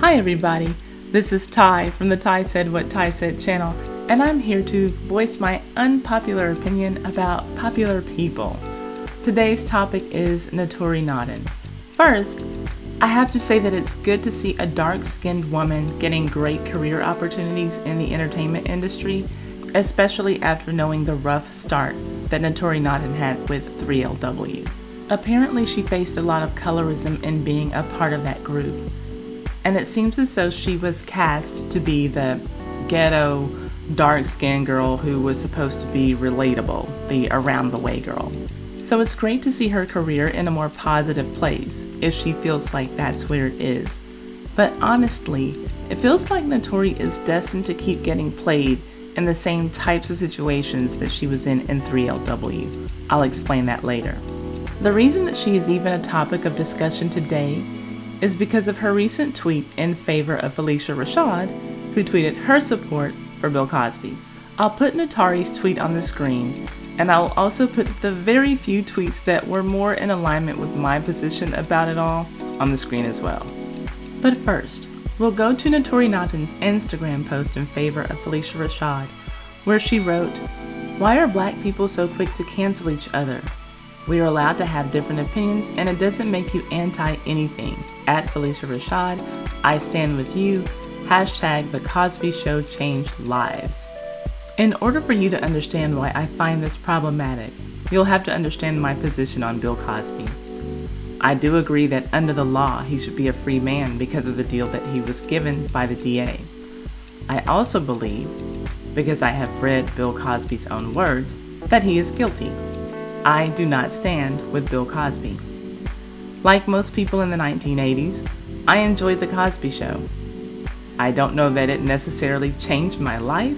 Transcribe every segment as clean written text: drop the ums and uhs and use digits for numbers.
Hi everybody, this is Ty from the Ty Said What Ty Said channel, and I'm here to voice my unpopular opinion about popular people. Today's topic is Naturi Naughton. First, I have to say that it's good to see a dark-skinned woman getting great career opportunities in the entertainment industry, especially after knowing the rough start that Naturi Naughton had with 3LW. Apparently she faced a lot of colorism in being a part of that group, and it seems as though she was cast to be the ghetto, dark-skinned girl who was supposed to be relatable, the around-the-way girl. So it's great to see her career in a more positive place, if she feels like that's where it is. But honestly, it feels like Naturi is destined to keep getting played in the same types of situations that she was in 3LW. I'll explain that later. The reason that she is even a topic of discussion today is because of her recent tweet in favor of Phylicia Rashad, who tweeted her support for Bill Cosby. I'll put Naturi's tweet on the screen, and I'll also put the very few tweets that were more in alignment with my position about it all on the screen as well. But first, we'll go to Naturi Naughton's Instagram post in favor of Phylicia Rashad, where she wrote, "Why are black people so quick to cancel each other? We are allowed to have different opinions, and it doesn't make you anti-anything. At Phylicia Rashad, I stand with you. Hashtag The Cosby Show changed lives." In order for you to understand why I find this problematic, you'll have to understand my position on Bill Cosby. I do agree that under the law, he should be a free man because of the deal that he was given by the DA. I also believe, because I have read Bill Cosby's own words, that he is guilty. I do not stand with Bill Cosby. Like most people in the 1980s, I enjoyed The Cosby Show. I don't know that it necessarily changed my life.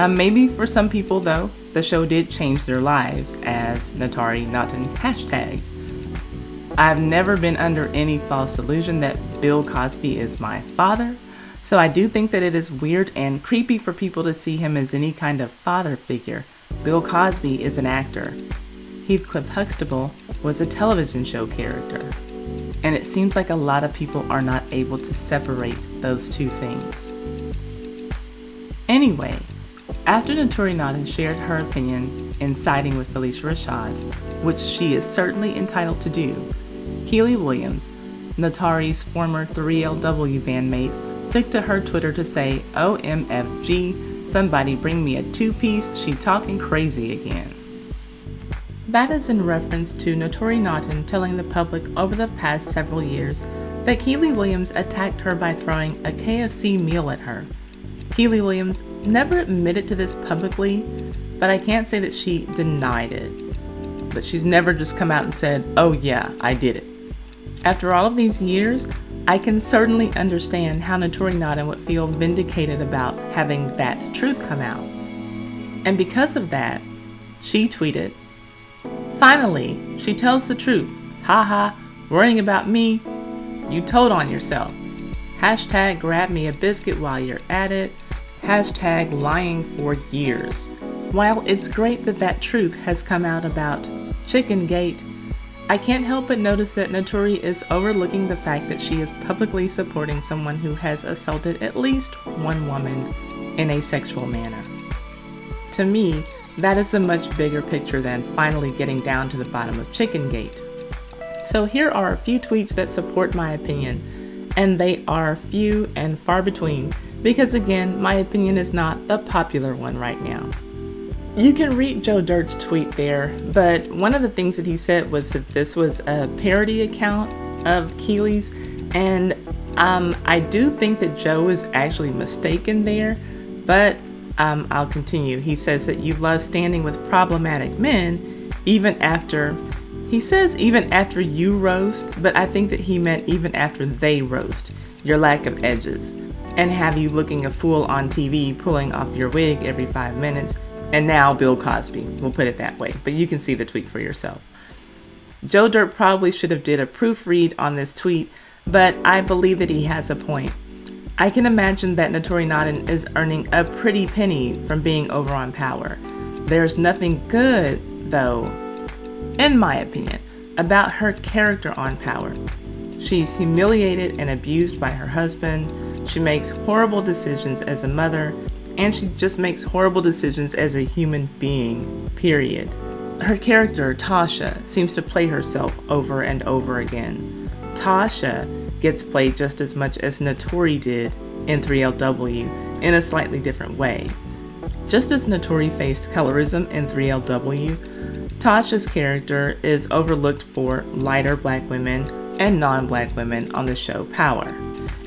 Maybe for some people though, the show did change their lives, as Naturi Naughton hashtagged. I've never been under any false illusion that Bill Cosby is my father, so I do think that it is weird and creepy for people to see him as any kind of father figure. Bill Cosby is an actor. Heathcliff Huxtable was a television show character, and it seems like a lot of people are not able to separate those two things. Anyway, after Naturi Naughton shared her opinion in siding with Phylicia Rashad, which she is certainly entitled to do, Keely Williams, Naturi's former 3LW bandmate, took to her Twitter to say, "OMFG, somebody bring me a two-piece, she talking crazy again." That is in reference to Naturi Naughton telling the public over the past several years that Keely Williams attacked her by throwing a KFC meal at her. Keely Williams never admitted to this publicly, but I can't say that she denied it. But she's never just come out and said, "Oh yeah, I did it." After all of these years, I can certainly understand how Naturi Naughton would feel vindicated about having that truth come out. And because of that, she tweeted, "Finally, she tells the truth. Haha, worrying about me? You told on yourself. Hashtag grab me a biscuit while you're at it. Hashtag lying for years." While it's great that that truth has come out about Chickengate, I can't help but notice that Naturi is overlooking the fact that she is publicly supporting someone who has assaulted at least one woman in a sexual manner. To me, that is a much bigger picture than finally getting down to the bottom of Chickengate. So here are a few tweets that support my opinion, and they are few and far between because again, my opinion is not the popular one right now. You can read Joe Dirt's tweet there, but one of the things that he said was that this was a parody account of Keely's, and I do think that Joe is actually mistaken there, but I'll continue. He says that you love standing with problematic men even after you roast, but I think that he meant even after they roast your lack of edges and have you looking a fool on TV pulling off your wig every 5 minutes. And now Bill Cosby, we'll put it that way, but you can see the tweet for yourself. Joe Dirt probably should have did a proofread on this tweet, but I believe that he has a point. I can imagine that Naturi Naughton is earning a pretty penny from being over on Power. There's nothing good, though, in my opinion, about her character on Power. She's humiliated and abused by her husband. She makes horrible decisions as a mother, and she just makes horrible decisions as a human being, period. Her character, Tasha, seems to play herself over and over again. Tasha gets played just as much as Naturi did in 3LW in a slightly different way. Just as Naturi faced colorism in 3LW, Tasha's character is overlooked for lighter black women and non-black women on the show Power.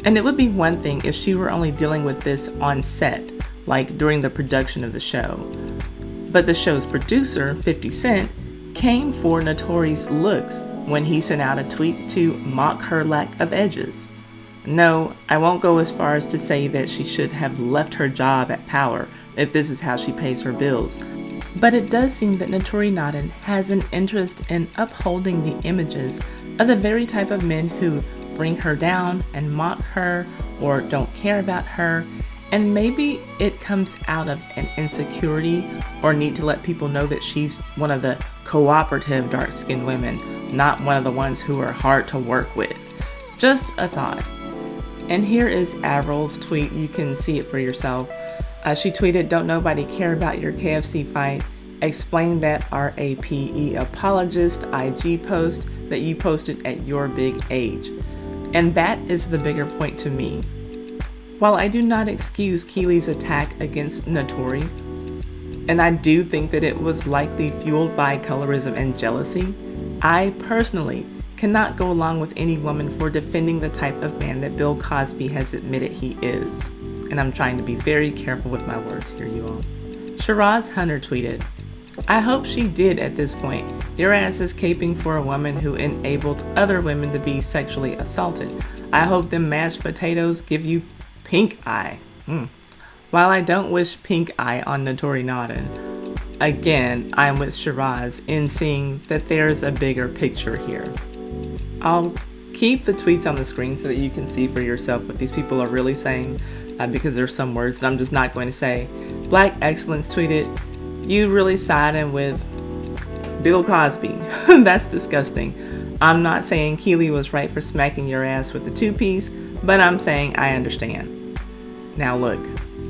And it would be one thing if she were only dealing with this on set, like during the production of the show. But the show's producer, 50 Cent, came for Naturi's looks when he sent out a tweet to mock her lack of edges. No, I won't go as far as to say that she should have left her job at Power if this is how she pays her bills. But it does seem that Naturi Naughton has an interest in upholding the images of the very type of men who bring her down and mock her or don't care about her. And maybe it comes out of an insecurity or need to let people know that she's one of the cooperative dark-skinned women, not one of the ones who are hard to work with. Just a thought. And here is Avril's tweet. You can see it for yourself. She tweeted, "Don't nobody care about your KFC fight. Explain that RAPE apologist IG post that you posted at your big age." And that is the bigger point to me. While I do not excuse Keely's attack against Naturi, and I do think that it was likely fueled by colorism and jealousy, I personally cannot go along with any woman for defending the type of man that Bill Cosby has admitted he is. And I'm trying to be very careful with my words here, you all. Shiraz Hunter tweeted, "I hope she did at this point. Your ass is caping for a woman who enabled other women to be sexually assaulted. I hope them mashed potatoes give you pink eye." While I don't wish pink eye on Naturi Naughton, again, I'm with Shiraz in seeing that there's a bigger picture here. I'll keep the tweets on the screen so that you can see for yourself what these people are really saying, because there's some words that I'm just not going to say. Black Excellence tweeted, "You really siding with Bill Cosby. That's disgusting. I'm not saying Keely was right for smacking your ass with a two-piece, but I'm saying I understand." Now look,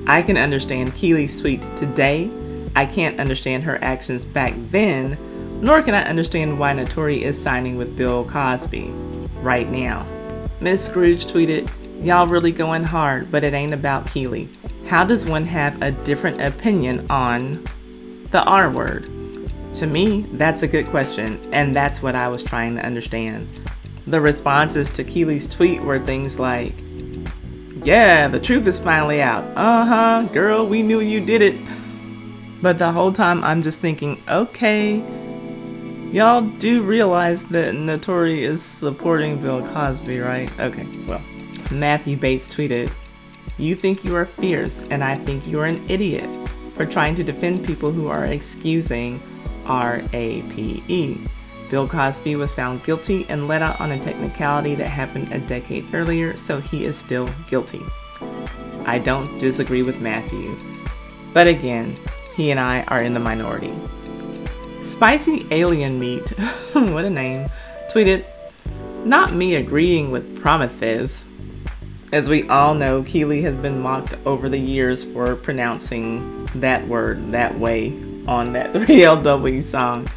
I can understand Keely's tweet today. I can't understand her actions back then, nor can I understand why Naturi is signing with Bill Cosby right now. Miss Scrooge tweeted, "Y'all really going hard, but it ain't about Keely. How does one have a different opinion on the R word?" To me, that's a good question, and that's what I was trying to understand. The responses to Keely's tweet were things like, "Yeah, the truth is finally out. Girl, we knew you did it." But the whole time I'm just thinking, okay, y'all do realize that Naturi is supporting Bill Cosby, right? Okay, well. Matthew Bates tweeted, "You think you are fierce, and I think you are an idiot for trying to defend people who are excusing RAPE. Bill Cosby was found guilty and let out on a technicality that happened a decade earlier, so he is still guilty." I don't disagree with Matthew, but again, he and I are in the minority. Spicy Alien Meat, what a name, tweeted, "Not me agreeing with Prometheus. As we all know, Keely has been mocked over the years for pronouncing that word that way on that 3LW song.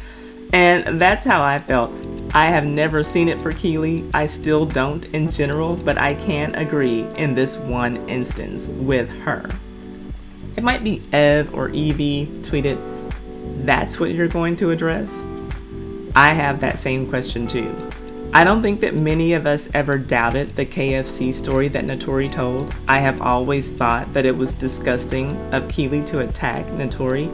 And that's how I felt. I have never seen it for Keely. I still don't in general, but I can agree in this one instance with her." It might be Ev or Evie tweeted, "That's what you're going to address?" I have that same question too. I don't think that many of us ever doubted the KFC story that Naturi told. I have always thought that it was disgusting of Keely to attack Naturi.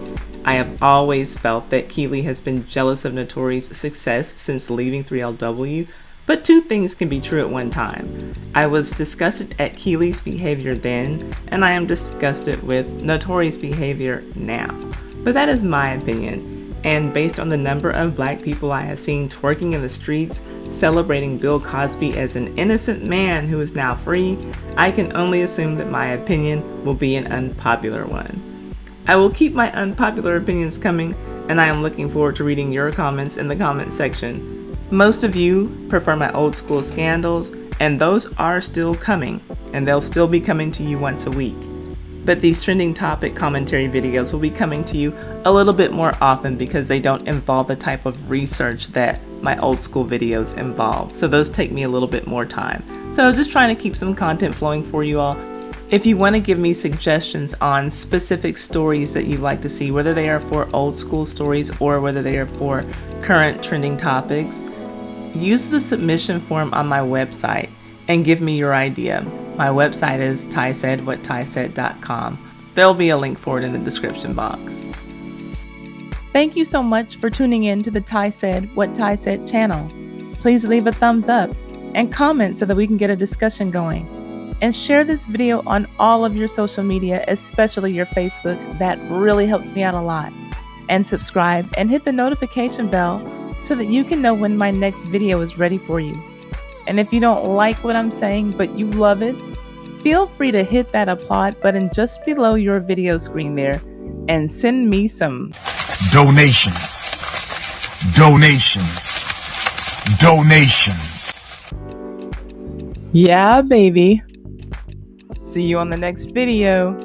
I have always felt that Keely has been jealous of Naturi's success since leaving 3LW, but two things can be true at one time. I was disgusted at Keely's behavior then, and I am disgusted with Naturi's behavior now. But that is my opinion. And based on the number of black people I have seen twerking in the streets, celebrating Bill Cosby as an innocent man who is now free, I can only assume that my opinion will be an unpopular one. I will keep my unpopular opinions coming, and I am looking forward to reading your comments in the comment section. Most of you prefer my old school scandals, and those are still coming, and they'll still be coming to you once a week. But these trending topic commentary videos will be coming to you a little bit more often because they don't involve the type of research that my old school videos involve. So those take me a little bit more time. So just trying to keep some content flowing for you all. If you want to give me suggestions on specific stories that you'd like to see, whether they are for old school stories or whether they are for current trending topics, use the submission form on my website and give me your idea. My website is tisaidwhattisaid.com. There'll be a link for it in the description box. Thank you so much for tuning in to the Ty Said What Ty Said channel. Please leave a thumbs up and comment so that we can get a discussion going. And share this video on all of your social media, especially your Facebook. That really helps me out a lot. And subscribe and hit the notification bell so that you can know when my next video is ready for you. And if you don't like what I'm saying, but you love it, feel free to hit that applaud button just below your video screen there and send me some donations. Yeah, baby. See you on the next video.